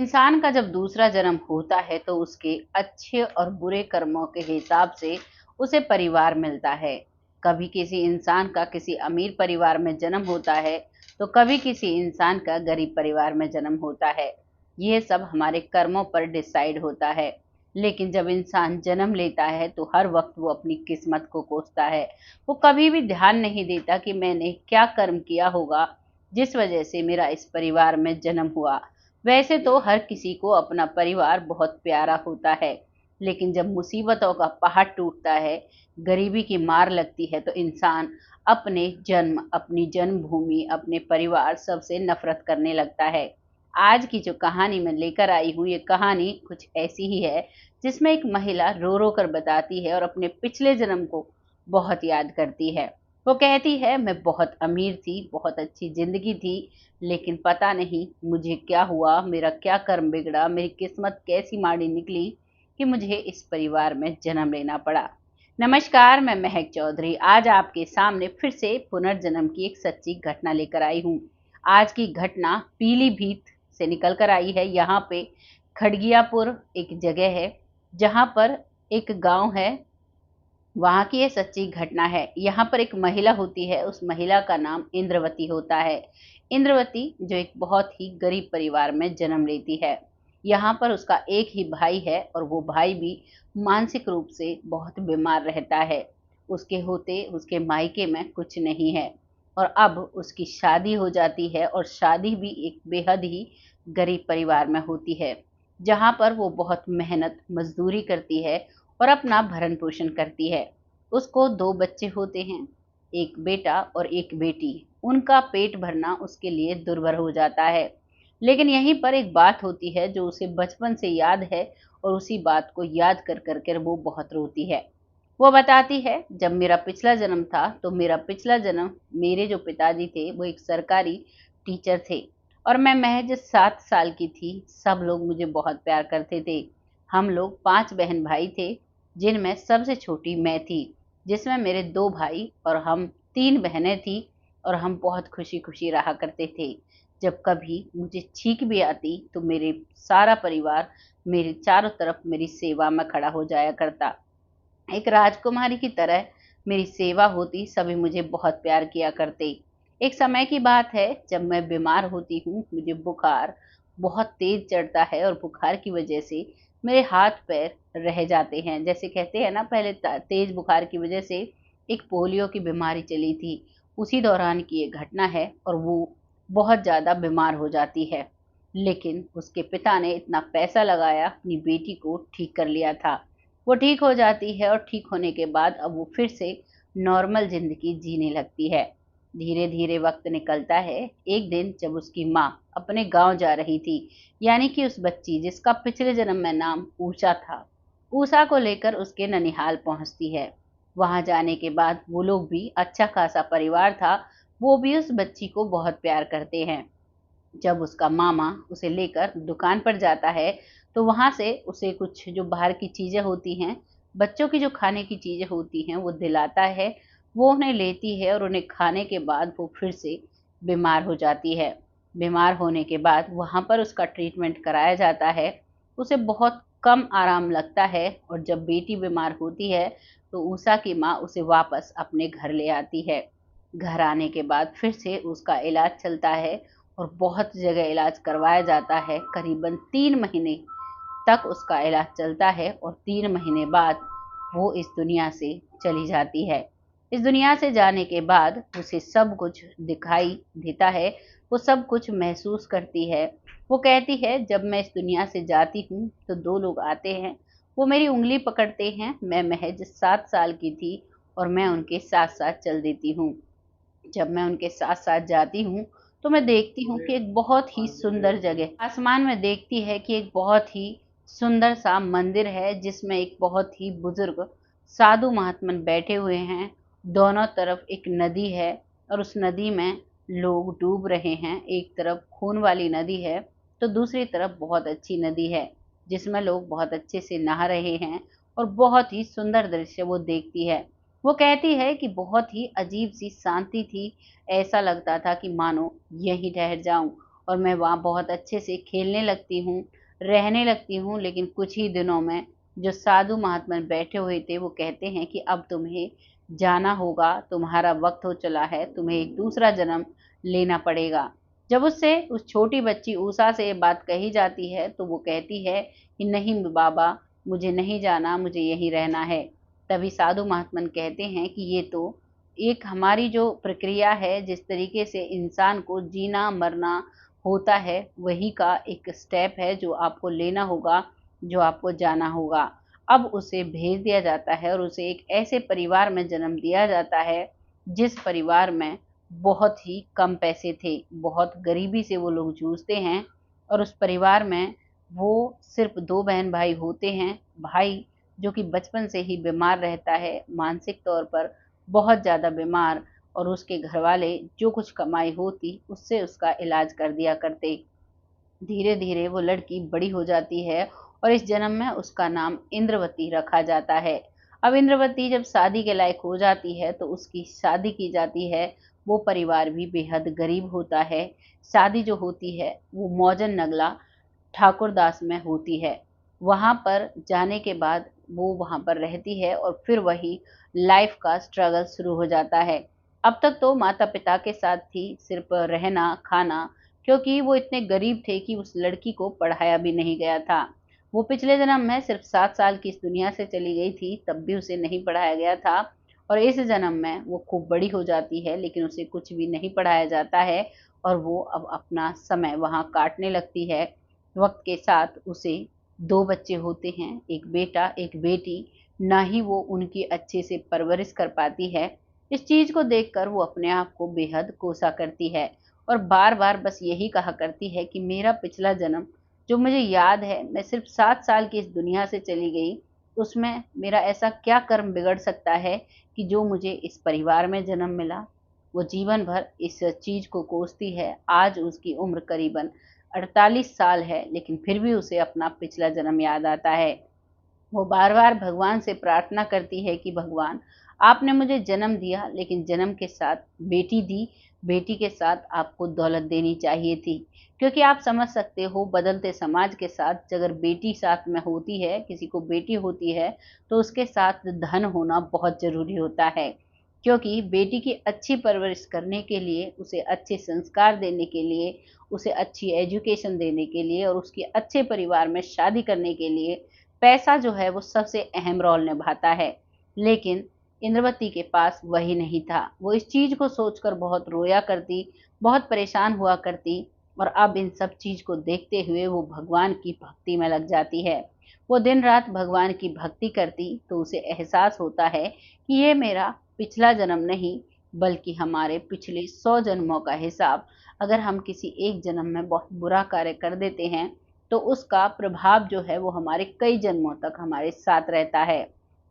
इंसान का जब दूसरा जन्म होता है तो उसके अच्छे और बुरे कर्मों के हिसाब से उसे परिवार मिलता है। कभी किसी इंसान का किसी अमीर परिवार में जन्म होता है तो कभी किसी इंसान का गरीब परिवार में जन्म होता है। यह सब हमारे कर्मों पर डिसाइड होता है। लेकिन जब इंसान जन्म लेता है तो हर वक्त वो अपनी किस्मत को कोसता है। वो कभी भी ध्यान नहीं देता कि मैंने क्या कर्म किया होगा जिस वजह से मेरा इस परिवार में जन्म हुआ। वैसे तो हर किसी को अपना परिवार बहुत प्यारा होता है, लेकिन जब मुसीबतों का पहाड़ टूटता है, गरीबी की मार लगती है तो इंसान अपने जन्म, अपनी जन्मभूमि, अपने परिवार सबसे नफरत करने लगता है। आज की जो कहानी मैं लेकर आई हूँ, ये कहानी कुछ ऐसी ही है, जिसमें एक महिला रो रो कर बताती है और अपने पिछले जन्म को बहुत याद करती है। वो कहती है, मैं बहुत अमीर थी, बहुत अच्छी जिंदगी थी, लेकिन पता नहीं मुझे क्या हुआ, मेरा क्या कर्म बिगड़ा, मेरी किस्मत कैसी माड़ी निकली कि मुझे इस परिवार में जन्म लेना पड़ा। नमस्कार, मैं महक चौधरी आज आपके सामने फिर से पुनर्जन्म की एक सच्ची घटना लेकर आई हूँ। आज की घटना पीलीभीत से निकल कर आई है। यहाँ पे खड़गियापुर एक जगह है, जहाँ पर एक गांव है। वहाँ की ये सच्ची घटना है। यहाँ पर एक महिला होती है, उस महिला का नाम इंद्रवती होता है। इंद्रवती जो एक बहुत ही गरीब परिवार में जन्म लेती है। यहाँ पर उसका एक ही भाई है और वो भाई भी मानसिक रूप से बहुत बीमार रहता है। उसके होते उसके मायके में कुछ नहीं है और अब उसकी शादी हो जाती है और शादी भी एक बेहद ही गरीब परिवार में होती है, जहाँ पर वो बहुत मेहनत मजदूरी करती है और अपना भरण पोषण करती है। उसको 2 बच्चे होते हैं, एक बेटा और एक बेटी। उनका पेट भरना उसके लिए दुर्भर हो जाता है। लेकिन यहीं पर एक बात होती है जो उसे बचपन से याद है और उसी बात को याद कर वो बहुत रोती है। वो बताती है, जब मेरा पिछला जन्म था तो मेरा पिछला जन्म, मेरे जो पिताजी थे वो एक सरकारी टीचर थे और मैं महज 7 साल की थी। सब लोग मुझे बहुत प्यार करते थे। हम लोग 5 बहन भाई थे, जिनमें सबसे छोटी मैं थी, जिसमें मेरे 2 भाई और हम 3 बहनें थी और हम बहुत खुशी-खुशी रहा करते थे। जब कभी मुझे छींक भी आती तो मेरे सारा परिवार मेरे चारों तरफ मेरी सेवा में खड़ा हो जाया करता। एक राजकुमारी की तरह मेरी सेवा होती, सभी मुझे बहुत प्यार किया करते। एक समय की बात है, जब मैं बीमार होती हूँ, मुझे बुखार बहुत तेज चढ़ता है और बुखार की वजह से मेरे हाथ पैर रह जाते हैं। जैसे कहते हैं ना, पहले तेज बुखार की वजह से एक पोलियो की बीमारी चली थी, उसी दौरान की ये घटना है और वो बहुत ज़्यादा बीमार हो जाती है। लेकिन उसके पिता ने इतना पैसा लगाया, अपनी बेटी को ठीक कर लिया था। वो ठीक हो जाती है और ठीक होने के बाद अब वो फिर से नॉर्मल ज़िंदगी जीने लगती है। धीरे-धीरे वक़्त निकलता है। एक दिन जब उसकी माँ अपने गाँव जा रही थी, यानी कि उस बच्ची जिसका पिछले जन्म में नाम ऊषा था, ऊषा को लेकर उसके ननिहाल पहुँचती है। वहाँ जाने के बाद वो लोग भी, अच्छा खासा परिवार था, वो भी उस बच्ची को बहुत प्यार करते हैं। जब उसका मामा उसे लेकर दुकान पर जाता है, तो वहाँ से उसे कुछ जो बाहर की चीज़ें होती हैं, बच्चों की जो खाने की चीज़ें होती हैं, वो दिलाता है। वो उन्हें लेती है और उन्हें खाने के बाद वो फिर से बीमार हो जाती है। बीमार होने के बाद वहाँ पर उसका ट्रीटमेंट कराया जाता है। उसे बहुत कम आराम लगता है और जब बेटी बीमार होती है, तो उषा की माँ उसे वापस अपने घर ले आती है। घर आने के बाद फिर से उसका इलाज चलता है और बहुत जगह इलाज करवाया जाता है। करीबन 3 महीने तक उसका इलाज चलता है और 3 महीने बाद वो इस दुनिया से चली जाती है। इस दुनिया से जाने के बाद उसे सब कुछ दिखाई देता है, वो सब कुछ महसूस करती है। वो कहती है, जब मैं इस दुनिया से जाती हूँ तो 2 लोग आते हैं, वो मेरी उँगली पकड़ते हैं। मैं महज 7 साल की थी और मैं उनके साथ-साथ चल देती हूँ। जब मैं उनके साथ-साथ जाती हूँ, तो मैं देखती हूँ कि एक बहुत ही सुंदर जगह आसमान में देखती है कि एक बहुत ही सुंदर-सा मंदिर है, जिसमें एक बहुत ही बुजुर्ग साधु महात्मन बैठे हुए हैं। दोनों तरफ एक नदी है और उस नदी में लोग डूब रहे हैं। एक तरफ खून वाली नदी है, तो दूसरी तरफ बहुत अच्छी नदी है, जिसमें लोग बहुत अच्छे से नहा रहे हैं और बहुत ही सुंदर दृश्य वो देखती है। वो कहती है कि बहुत ही अजीब सी शांति थी, ऐसा लगता था कि मानो यहीं ठहर जाऊं। और मैं वहाँ बहुत अच्छे से खेलने लगती हूँ, रहने लगती हूँ। लेकिन कुछ ही दिनों में जो साधु महात्मा बैठे हुए थे वो कहते हैं कि अब तुम्हें जाना होगा, तुम्हारा वक्त हो चला है, तुम्हें एक दूसरा जन्म लेना पड़ेगा। जब उससे उस छोटी बच्ची उषा से ये बात कही जाती है तो वो कहती है कि नहीं बाबा, मुझे नहीं जाना, मुझे यहीं रहना है। तभी साधु महात्मन कहते हैं कि ये तो एक हमारी जो प्रक्रिया है, जिस तरीके से इंसान को जीना मरना होता है, वही का एक स्टेप है जो आपको लेना होगा, जो आपको जाना होगा। अब उसे भेज दिया जाता है और उसे एक ऐसे परिवार में जन्म दिया जाता है जिस परिवार में बहुत ही कम पैसे थे, बहुत गरीबी से वो लोग जूझते हैं। और उस परिवार में वो सिर्फ 2 बहन-भाई होते हैं। भाई जो कि बचपन से ही बीमार रहता है, मानसिक तौर पर बहुत ज़्यादा बीमार, और उसके घरवाले जो कुछ कमाई होती उससे उसका इलाज कर दिया करते। धीरे-धीरे वो लड़की बड़ी हो जाती है और इस जन्म में उसका नाम इंद्रवती रखा जाता है। अब इंद्रवती जब शादी के लायक हो जाती है तो उसकी शादी की जाती है। वो परिवार भी बेहद गरीब होता है। शादी जो होती है वो मौजन नगला ठाकुरदास में होती है। वहाँ पर जाने के बाद वो वहाँ पर रहती है और फिर वही लाइफ का स्ट्रगल शुरू हो जाता है। अब तक तो माता-पिता के साथ थी, सिर्फ़ रहना, खाना, क्योंकि वो इतने गरीब थे कि उस लड़की को पढ़ाया भी नहीं गया था। वो पिछले जन्म में सिर्फ़ 7 साल की इस दुनिया से चली गई थी, तब भी उसे नहीं पढ़ाया गया था। और इस जन्म में वो खूब बड़ी हो जाती है, लेकिन उसे कुछ भी नहीं पढ़ाया जाता है और वो अब अपना समय वहाँ काटने लगती है। वक़्त के साथ उसे 2 बच्चे होते हैं, 1 बेटा, 1 बेटी। ना ही वो उनकी अच्छे से परवरिश कर पाती है। इस चीज़ को देखकर वो अपने आप को बेहद कोसा करती है और बार-बार बस यही कहा करती है कि मेरा पिछला जन्म जो मुझे याद है, मैं सिर्फ़ 7 साल की इस दुनिया से चली गई, उसमें मेरा ऐसा क्या कर्म बिगड़ सकता है कि जो मुझे इस परिवार में जन्म मिला। वो जीवन भर इस चीज़ को कोसती है। आज उसकी उम्र करीबन 48 साल है, लेकिन फिर भी उसे अपना पिछला जन्म याद आता है। वो बार-बार भगवान से प्रार्थना करती है कि भगवान, आपने मुझे जन्म दिया, लेकिन जन्म के साथ बेटी दी, बेटी के साथ आपको दौलत देनी चाहिए थी। क्योंकि आप समझ सकते हो, बदलते समाज के साथ अगर बेटी साथ में होती है, किसी को बेटी होती है, तो उसके साथ धन होना बहुत ज़रूरी होता है। क्योंकि बेटी की अच्छी परवरिश करने के लिए, उसे अच्छे संस्कार देने के लिए, उसे अच्छी एजुकेशन देने के लिए और उसके अच्छे परिवार में शादी करने के लिए पैसा जो है वो सबसे अहम रोल निभाता है। लेकिन इंद्रवती के पास वही नहीं था। वो इस चीज़ को सोचकर बहुत रोया करती, बहुत परेशान हुआ करती और अब इन सब चीज़ को देखते हुए वो भगवान की भक्ति में लग जाती है। वो दिन-रात भगवान की भक्ति करती तो उसे एहसास होता है कि ये मेरा पिछला जन्म नहीं, बल्कि हमारे पिछले 100 जन्मों का हिसाब, अगर हम किसी एक जन्म में बहुत बुरा कार्य कर देते हैं तो उसका प्रभाव जो है वो हमारे कई जन्मों तक हमारे साथ रहता है।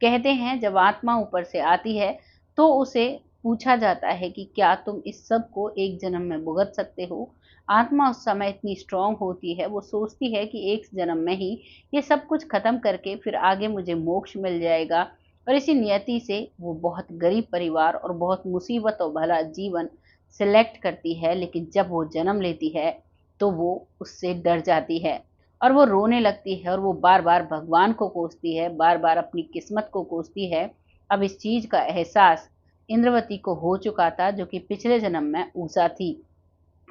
कहते हैं जब आत्मा ऊपर से आती है तो उसे पूछा जाता है कि क्या तुम इस सब को एक जन्म में भुगत सकते हो? आत्मा उस समय इतनी स्ट्रॉन्ग होती है, वो सोचती है कि एक जन्म में ही ये सब कुछ खत्म करके फिर आगे मुझे मोक्ष मिल जाएगा। और इसी नियति से वो बहुत गरीब परिवार और बहुत मुसीबतों भरा जीवन सिलेक्ट करती है, लेकिन जब वो जन्म लेती है तो वो उससे डर जाती है और वो रोने लगती है और वो बार-बार भगवान को कोसती है, बार-बार अपनी किस्मत को कोसती है। अब इस चीज़ का एहसास इंद्रवती को हो चुका था जो कि पिछले जन्म में उषा थी।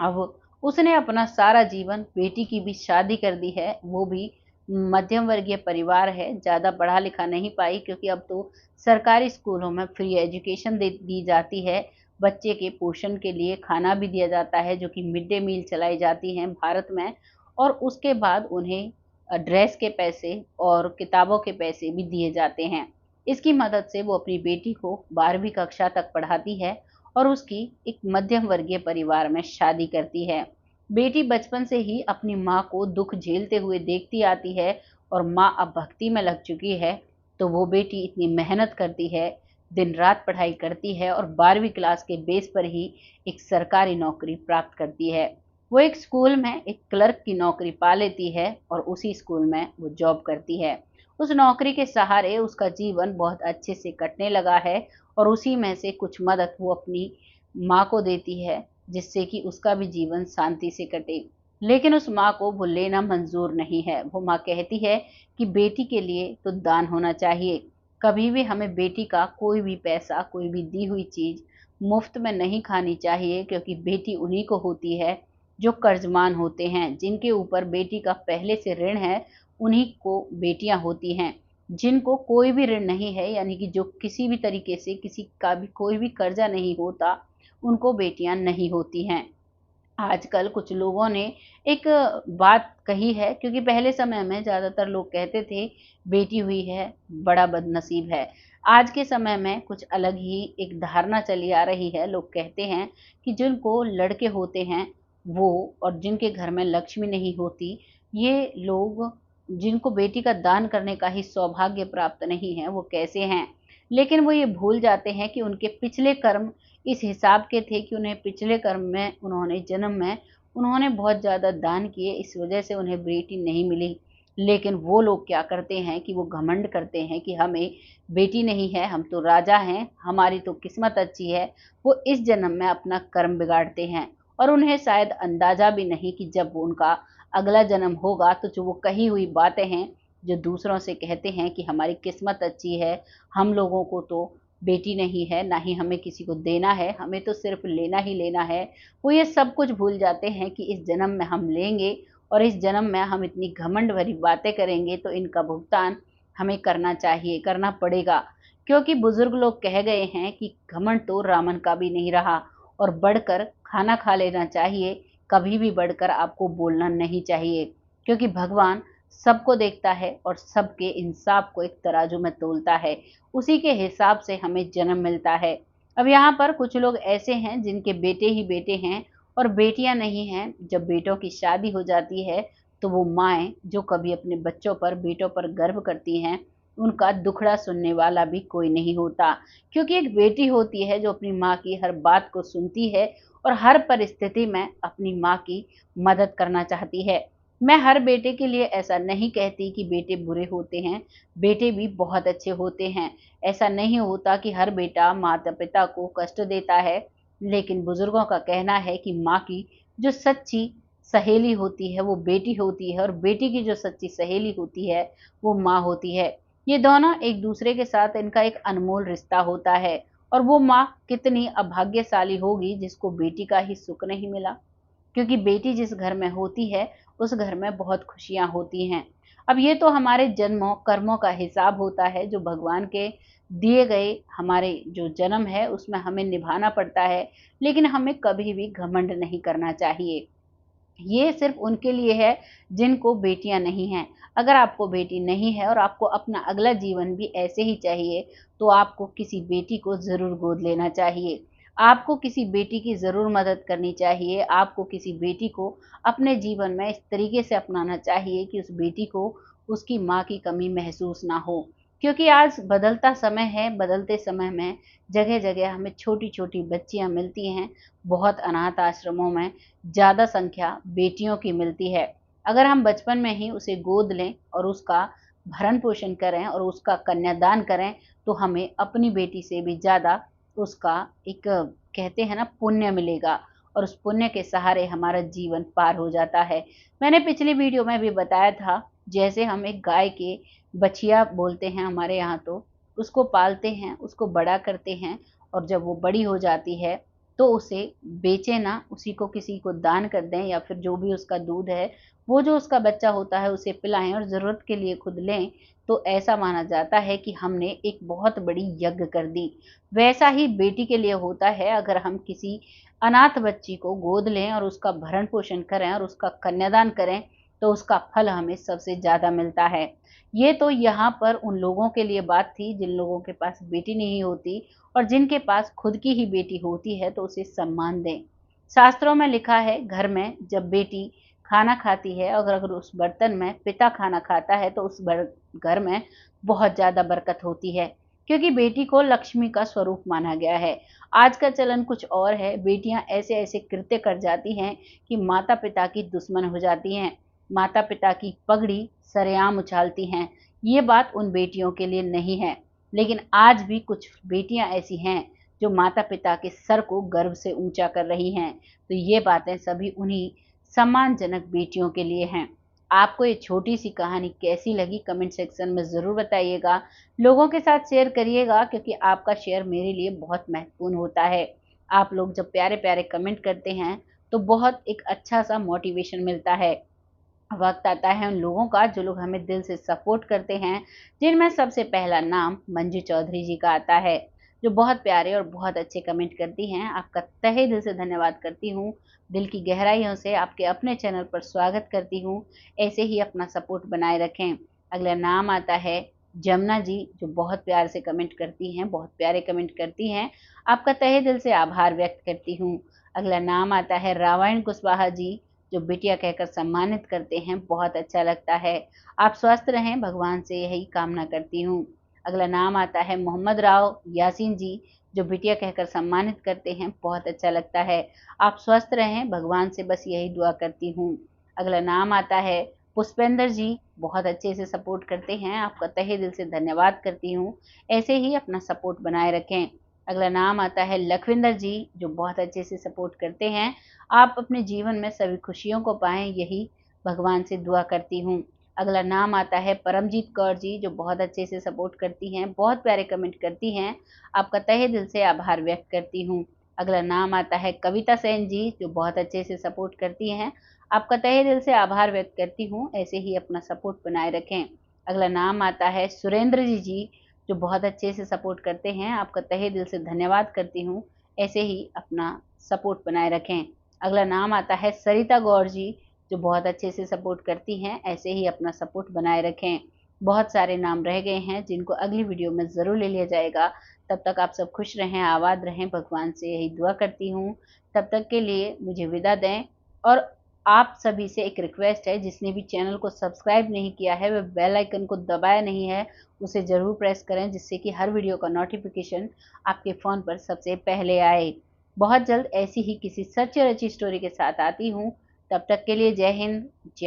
अब उसने अपना सारा जीवन, बेटी की भी शादी कर दी है, वो भी मध्यम वर्गीय परिवार है, ज़्यादा पढ़ा-लिखा नहीं पाई क्योंकि अब तो सरकारी स्कूलों में फ्री एजुकेशन दे दी जाती है। बच्चे के पोषण के लिए खाना भी दिया जाता है जो कि मिड डे मील चलाई जाती हैं भारत में और उसके बाद उन्हें ड्रेस के पैसे और किताबों के पैसे भी दिए जाते हैं। इसकी मदद से वो अपनी बेटी को 12वीं कक्षा तक पढ़ाती है और उसकी एक मध्यम वर्गीय परिवार में शादी करती है। बेटी बचपन से ही अपनी माँ को दुख झेलते हुए देखती आती है और माँ अब भक्ति में लग चुकी है, तो वो बेटी इतनी मेहनत करती है, दिन-रात पढ़ाई करती है और 12वीं क्लास के बेस पर ही एक सरकारी नौकरी प्राप्त करती है। वो एक स्कूल में एक क्लर्क की नौकरी पा लेती है और उसी स्कूल में वो जॉब करती है। उस नौकरी के सहारे उसका जीवन बहुत अच्छे से कटने लगा है और उसी में से कुछ मदद वो अपनी माँ को देती है, जिससे कि उसका भी जीवन शांति से कटे। लेकिन उस माँ को वो लेना मंजूर नहीं है। वो माँ कहती है कि बेटी के लिए तो दान होना चाहिए। कभी भी हमें बेटी का कोई भी पैसा, कोई भी दी हुई चीज़ मुफ्त में नहीं खानी चाहिए, क्योंकि बेटी उन्हीं को होती है जो कर्जमान होते हैं, जिनके ऊपर बेटी का पहले से ऋण है, उन्हीं को बेटियाँ होती हैं। जिनको कोई भी ऋण नहीं है, यानी कि जो किसी भी तरीके से किसी का भी कोई भी कर्जा नहीं होता, उनको बेटियाँ नहीं होती हैं। आजकल कुछ लोगों ने एक बात कही है, क्योंकि पहले समय में ज़्यादातर लोग कहते थे बेटी हुई है बड़ा बदनसीब है। आज के समय में कुछ अलग ही एक धारणा चली आ रही है। लोग कहते हैं कि जिनको लड़के होते हैं वो, और जिनके घर में लक्ष्मी नहीं होती, ये लोग, जिनको बेटी का दान करने का ही सौभाग्य प्राप्त नहीं है, वो कैसे हैं। लेकिन वो ये भूल जाते हैं कि उनके पिछले कर्म इस हिसाब के थे कि उन्हें पिछले कर्म में, उन्होंने जन्म में उन्होंने बहुत ज़्यादा दान किए, इस वजह से उन्हें बेटी नहीं मिली। लेकिन वो लोग क्या करते हैं कि वो घमंड करते हैं कि हमें बेटी नहीं है, हम तो राजा हैं, हमारी तो किस्मत अच्छी है। वो इस जन्म में अपना कर्म बिगाड़ते हैं, और उन्हें शायद अंदाजा भी नहीं कि जब वो उनका अगला जन्म होगा तो जो वो कही हुई बातें हैं, जो दूसरों से कहते हैं कि हमारी किस्मत अच्छी है, हम लोगों को तो बेटी नहीं है, ना ही हमें किसी को देना है, हमें तो सिर्फ लेना ही लेना है। वो ये सब कुछ भूल जाते हैं कि इस जन्म में हम लेंगे, और इस जन्म में हम इतनी घमंड भरी बातें करेंगे तो इनका भुगतान हमें करना चाहिए, करना पड़ेगा। क्योंकि बुजुर्ग लोग कह गए हैं कि घमंड तो रावण का भी नहीं रहा, और बढ़कर खाना खा लेना चाहिए, कभी भी बढ़कर आपको बोलना नहीं चाहिए। क्योंकि भगवान सबको देखता है और सबके इंसाफ को एक तराजू में तोलता है, उसी के हिसाब से हमें जन्म मिलता है। अब यहाँ पर कुछ लोग ऐसे हैं जिनके बेटे ही बेटे हैं और बेटियां नहीं हैं। जब बेटों की शादी हो जाती है तो वो माएँ जो कभी अपने बच्चों पर, बेटों पर गर्व करती हैं, उनका दुखड़ा सुनने वाला भी कोई नहीं होता। क्योंकि एक बेटी होती है जो अपनी माँ की हर बात को सुनती है और हर परिस्थिति में अपनी माँ की मदद करना चाहती है। मैं हर बेटे के लिए ऐसा नहीं कहती कि बेटे बुरे होते हैं, बेटे भी बहुत अच्छे होते हैं। ऐसा नहीं होता कि हर बेटा माता-पिता को कष्ट देता है, लेकिन बुजुर्गों का कहना है कि माँ की जो सच्ची सहेली होती है वो बेटी होती है, और बेटी की जो सच्ची सहेली होती है वो माँ होती है। ये दोनों एक दूसरे के साथ, इनका एक अनमोल रिश्ता होता है, और वो माँ कितनी अभाग्यशाली होगी जिसको बेटी का ही सुख नहीं मिला। क्योंकि बेटी जिस घर में होती है, उस घर में बहुत खुशियाँ होती हैं। अब ये तो हमारे जन्मों, कर्मों का हिसाब होता है, जो भगवान के दिए गए हमारे जो जन्म है, उसमें हमें निभाना पड़ता है, लेकिन हमें कभी भी घमंड नहीं करना चाहिए। ये सिर्फ़ उनके लिए है जिनको बेटियाँ नहीं हैं। अगर आपको बेटी नहीं है और आपको अपना अगला जीवन भी ऐसे ही चाहिए, तो आपको किसी बेटी को ज़रूर गोद लेना चाहिए। आपको किसी बेटी की ज़रूर मदद करनी चाहिए। आपको किसी बेटी को अपने जीवन में इस तरीके से अपनाना चाहिए कि उस बेटी को उसकी माँ की कमी महसूस ना हो। क्योंकि आज बदलता समय है, बदलते समय में जगह-जगह हमें छोटी-छोटी बच्चियाँ मिलती हैं। बहुत अनाथ आश्रमों में ज़्यादा संख्या बेटियों की मिलती है। अगर हम बचपन में ही उसे गोद लें और उसका भरण-पोषण करें और उसका कन्यादान करें, तो हमें अपनी बेटी से भी ज़्यादा उसका एक, कहते हैं ना, पुण्य मिलेगा, और उस पुण्य के सहारे हमारा जीवन पार हो जाता है। मैंने पिछली वीडियो में भी बताया था, जैसे हम एक गाय के बछिया बोलते हैं हमारे यहाँ तो, उसको पालते हैं, उसको बड़ा करते हैं, और जब वो बड़ी हो जाती है तो उसे बेचें ना, उसी को किसी को दान कर दें, या फिर जो भी उसका दूध है, वो जो उसका बच्चा होता है उसे पिलाएँ और ज़रूरत के लिए खुद लें, तो ऐसा माना जाता है कि हमने एक बहुत बड़ी यज्ञ कर दी। वैसा ही बेटी के लिए होता है, अगर हम किसी अनाथ बच्ची को गोद लें और उसका भरण-पोषण करें और उसका कन्यादान करें, तो उसका फल हमें सबसे ज़्यादा मिलता है। ये तो यहाँ पर उन लोगों के लिए बात थी जिन लोगों के पास बेटी नहीं होती, और जिनके पास खुद की ही बेटी होती है तो उसे सम्मान दें। शास्त्रों में लिखा है, घर में जब बेटी खाना खाती है, अगर अगर उस बर्तन में पिता खाना खाता है तो उस घर में बहुत ज़्यादा बरकत होती है, क्योंकि बेटी को लक्ष्मी का स्वरूप माना गया है। आज का चलन कुछ और है, बेटियां ऐसे-ऐसे कृत्य कर जाती हैं कि माता-पिता की दुश्मन हो जाती हैं, माता-पिता की पगड़ी सरेआम उछालती हैं। ये बात उन बेटियों के लिए नहीं है। लेकिन आज भी कुछ बेटियां ऐसी हैं जो माता-पिता के सर को गर्व से ऊँचा कर रही हैं। तो ये बातें सभी उन्हीं सम्मानजनक बेटियों के लिए हैं। आपको ये छोटी सी कहानी कैसी लगी कमेंट सेक्शन में ज़रूर बताइएगा। लोगों के साथ शेयर करिएगा क्योंकि आपका शेयर मेरे लिए बहुत महत्वपूर्ण होता है। आप लोग जब प्यारे-प्यारे कमेंट करते हैं तो बहुत एक अच्छा-सा मोटिवेशन मिलता है। वक़्त आता है उन लोगों का जो लोग हमें दिल से सपोर्ट करते हैं, जिनमें सबसे पहला नाम मंजू चौधरी जी का आता है, जो बहुत प्यारे और बहुत अच्छे कमेंट करती हैं। आपका तहे दिल से धन्यवाद करती हूँ। दिल की गहराइयों से आपके अपने चैनल पर स्वागत करती हूँ। ऐसे ही अपना सपोर्ट बनाए रखें। अगला नाम आता है जमुना जी, जो बहुत प्यार से कमेंट करती हैं, बहुत प्यारे कमेंट करती हैं। आपका तहे दिल से आभार व्यक्त करती हूँ। अगला नाम आता है रामायण कुशवाहा जी, जो बिटिया कहकर सम्मानित करते हैं, बहुत अच्छा लगता है। आप स्वस्थ रहें, भगवान से यही कामना करती हूँ। अगला नाम आता है मोहम्मद राव यासीन जी, जो बिटिया कहकर सम्मानित करते हैं, बहुत अच्छा लगता है। आप स्वस्थ रहें, भगवान से बस यही दुआ करती हूँ। अगला नाम आता है पुष्पेंद्र जी, बहुत अच्छे से सपोर्ट करते हैं, आपका तहे दिल से धन्यवाद करती हूँ। ऐसे ही अपना सपोर्ट बनाए रखें। अगला नाम आता है लखविंदर जी, जो बहुत अच्छे से सपोर्ट करते हैं। आप अपने जीवन में सभी खुशियों को पाएँ, यही भगवान से दुआ करती हूँ। अगला नाम आता है परमजीत कौर जी, जो बहुत अच्छे से सपोर्ट करती हैं, बहुत प्यारे कमेंट करती हैं। आपका तहे दिल से आभार व्यक्त करती हूँ। अगला नाम आता है कविता सेन जी, जो बहुत अच्छे से सपोर्ट करती हैं। आपका तहे दिल से आभार व्यक्त करती हूँ, ऐसे ही अपना सपोर्ट बनाए रखें। अगला नाम आता है सुरेंद्र जी, जो बहुत अच्छे से सपोर्ट करते हैं। आपका तहे दिल से धन्यवाद करती हूँ, ऐसे ही अपना सपोर्ट बनाए रखें। अगला नाम आता है सरिता गौर जी, जो बहुत अच्छे से सपोर्ट करती हैं, ऐसे ही अपना सपोर्ट बनाए रखें। बहुत सारे नाम रह गए हैं जिनको अगली वीडियो में ज़रूर ले लिया जाएगा। तब तक आप सब खुश रहें, आबाद रहें, भगवान से यही दुआ करती हूँ। तब तक के लिए मुझे विदा दें और आप सभी से एक रिक्वेस्ट है, जिसने भी चैनल को सब्सक्राइब नहीं किया है, वह बेल आइकन को दबाया नहीं है, उसे ज़रूर प्रेस करें जिससे कि हर वीडियो का नोटिफिकेशन आपके फ़ोन पर सबसे पहले आए। बहुत जल्द ऐसी ही किसी सच्ची और अच्छी स्टोरी के साथ आती हूँ। तब तक के लिए जय हिंद, जय